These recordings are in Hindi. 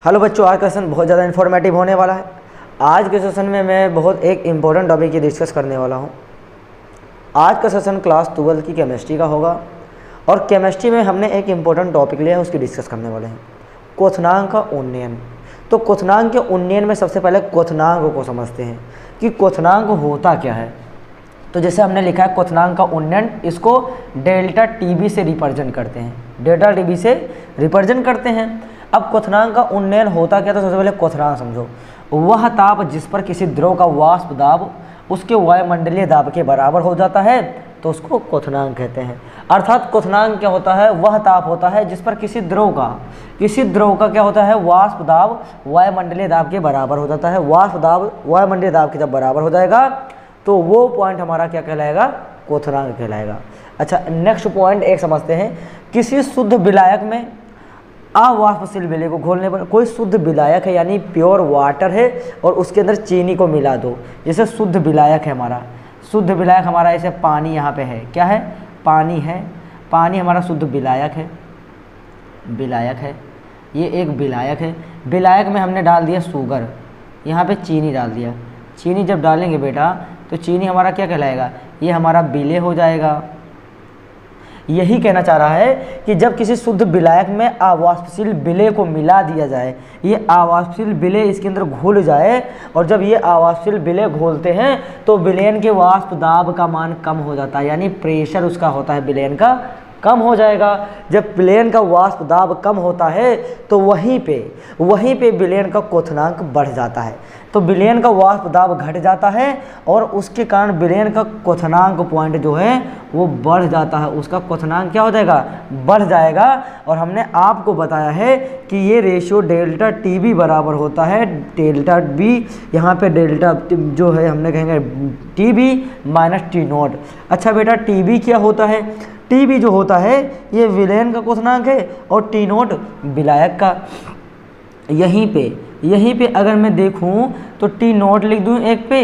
हेलो बच्चों, आज का सेशन बहुत ज़्यादा इन्फॉर्मेटिव होने वाला है। आज के सेशन में मैं बहुत एक इम्पोर्टेंट टॉपिक की डिस्कस करने वाला हूँ। आज का सेशन क्लास 12 की केमिस्ट्री का होगा और केमिस्ट्री में हमने एक इम्पोर्टेंट टॉपिक लिया है, उसकी डिस्कस करने वाले हैं, क्वथनांक का उन्नयन। तो क्वथनांक के उन्नयन में सबसे पहले क्वथनांक को समझते हैं कि क्वथनांक होता क्या है। तो जैसे हमने लिखा है क्वथनांक का उन्नयन, इसको डेल्टा टीबी से रिप्रेजेंट करते हैं, डेल्टा टीबी से रिप्रेजेंट करते हैं। अब क्वथनांक का उन्नयन होता क्या, तो सबसे पहले क्वथनांक समझो, वह ताप जिस पर किसी द्रव का वाष्प दाब उसके वायुमंडलीय दाब के बराबर हो जाता है तो उसको क्वथनांक कहते हैं। अर्थात क्वथनांक क्या होता है, वह ताप होता है जिस पर किसी द्रव का क्या होता है, वाष्प दाब वायुमंडलीय दाब के बराबर हो जाता है। वाष्प दाब वायुमंडलीय दाब के जब बराबर हो जाएगा तो वो पॉइंट हमारा क्या कहलाएगा, क्वथनांक कहलाएगा। अच्छा, नेक्स्ट पॉइंट एक समझते हैं, किसी शुद्ध विलायक में अवाष्पशील विलय को घोलने पर, कोई शुद्ध विलायक है यानी प्योर वाटर है और उसके अंदर चीनी को मिला दो। जैसे शुद्ध विलायक है हमारा, शुद्ध विलायक हमारा ऐसे पानी यहाँ पे है, क्या है, पानी है, पानी हमारा शुद्ध विलायक है, विलायक है, ये एक विलायक है। विलायक में हमने डाल दिया शुगर, यहाँ पे चीनी डाल दिया। चीनी जब डालेंगे बेटा तो चीनी हमारा क्या कहलाएगा, ये हमारा विलय हो जाएगा। यही कहना चाह रहा है कि जब किसी शुद्ध विलायक में अवाष्पशील विलय को मिला दिया जाए, ये अवाष्पशील विलय इसके अंदर घुल जाए, और जब ये अवाष्पशील विलय घोलते हैं तो विलयन के वाष्प दाब का मान कम हो जाता है, यानी प्रेशर उसका होता है विलयन का कम हो जाएगा। जब विलयन का वाष्प दाब कम होता है तो वहीं पे विलयन का क्वथनांक बढ़ जाता है। तो विलयन का वाष्प दाब घट जाता है और उसके कारण विलयन का क्वथनांक पॉइंट जो है वो बढ़ जाता है, उसका क्वथनांक क्या हो जाएगा, बढ़ जाएगा। और हमने आपको बताया है कि ये रेशियो डेल्टा टीबी बराबर होता है डेल्टा बी, यहाँ पे डेल्टा जो है हमने कहेंगे टीबी माइनस टी नॉट। अच्छा बेटा, टीबी क्या होता है, टीबी जो होता है ये विलयन का क्वथनांक है और टी नॉट विलायक का। यहीं पे अगर मैं देखूं तो टी नॉट लिख दूं एक पे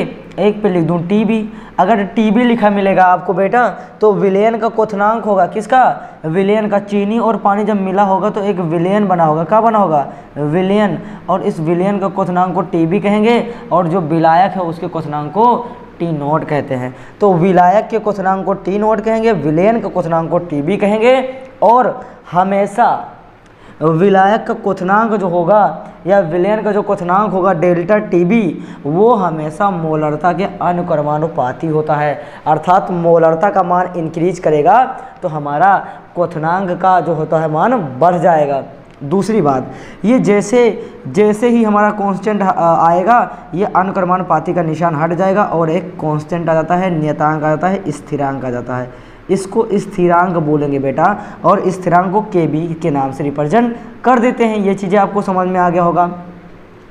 लिख दूं टीबी। अगर टीबी लिखा मिलेगा आपको बेटा तो विलयन का क्वथनांक होगा किसका, विलयन का। चीनी और पानी जब मिला होगा तो एक विलयन बना होगा, क्या बना होगा, विलयन। और इस विलयन का क्वथनांक को टीबी कहेंगे और जो विलायक है उसके क्वथनांक को टी नॉट कहते हैं। तो विलायक के क्वथनांक को टी नॉट कहेंगे, विलयन के क्वथनांक को टीबी कहेंगे। और हमेशा विलायक का क्वथनांक जो होगा या विलयन का जो क्वथनांक होगा डेल्टा टीबी, वो हमेशा मोलरता के अनुक्रमानुपाती होता है। अर्थात मोलरता का मान इंक्रीज करेगा तो हमारा क्वथनांक का जो होता है मान बढ़ जाएगा। दूसरी बात, ये जैसे ही हमारा कांस्टेंट आएगा ये अनुक्रमानुपाती का निशान हट जाएगा और एक कांस्टेंट आ जाता है, नियतांक आ जाता है, स्थिरांक आ जाता है। इसको स्थिरांक बोलेंगे बेटा और स्थिरांक को केबी के नाम से रिप्रेजेंट कर देते हैं। ये चीज़ें आपको समझ में आ गया होगा।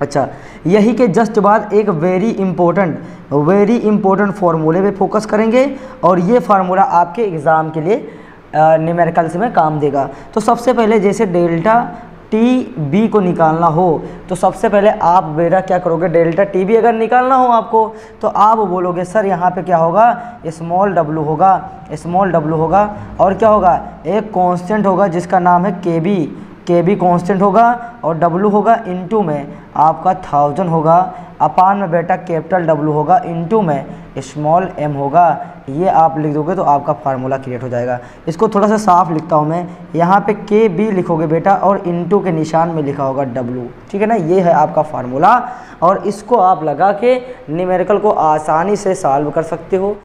अच्छा, यही के जस्ट बाद एक वेरी इंपॉर्टेंट फार्मूले पे फोकस करेंगे और ये फार्मूला आपके एग्ज़ाम के लिए न्यूमेरिकल्स में काम देगा। तो सबसे पहले जैसे डेल्टा टी बी को निकालना हो तो सबसे पहले आप बेटा क्या करोगे, डेल्टा टी बी अगर निकालना हो आपको तो आप बोलोगे सर यहाँ पे क्या होगा, स्मॉल डब्लू होगा और क्या होगा, एक कांस्टेंट होगा जिसका नाम है केबी कांस्टेंट होगा और डब्लू होगा इनटू में आपका 1000 होगा, अपान में बेटा कैपिटल डब्लू होगा इनटू में स्मॉल एम होगा। ये आप लिख दोगे तो आपका फार्मूला क्रिएट हो जाएगा। इसको थोड़ा सा साफ लिखता हूँ मैं, यहाँ पे के बी लिखोगे बेटा और इनटू के निशान में लिखा होगा डब्लू, ठीक है ना। ये है आपका फार्मूला और इसको आप लगा के न्यूमेरिकल को आसानी से सॉल्व कर सकते हो।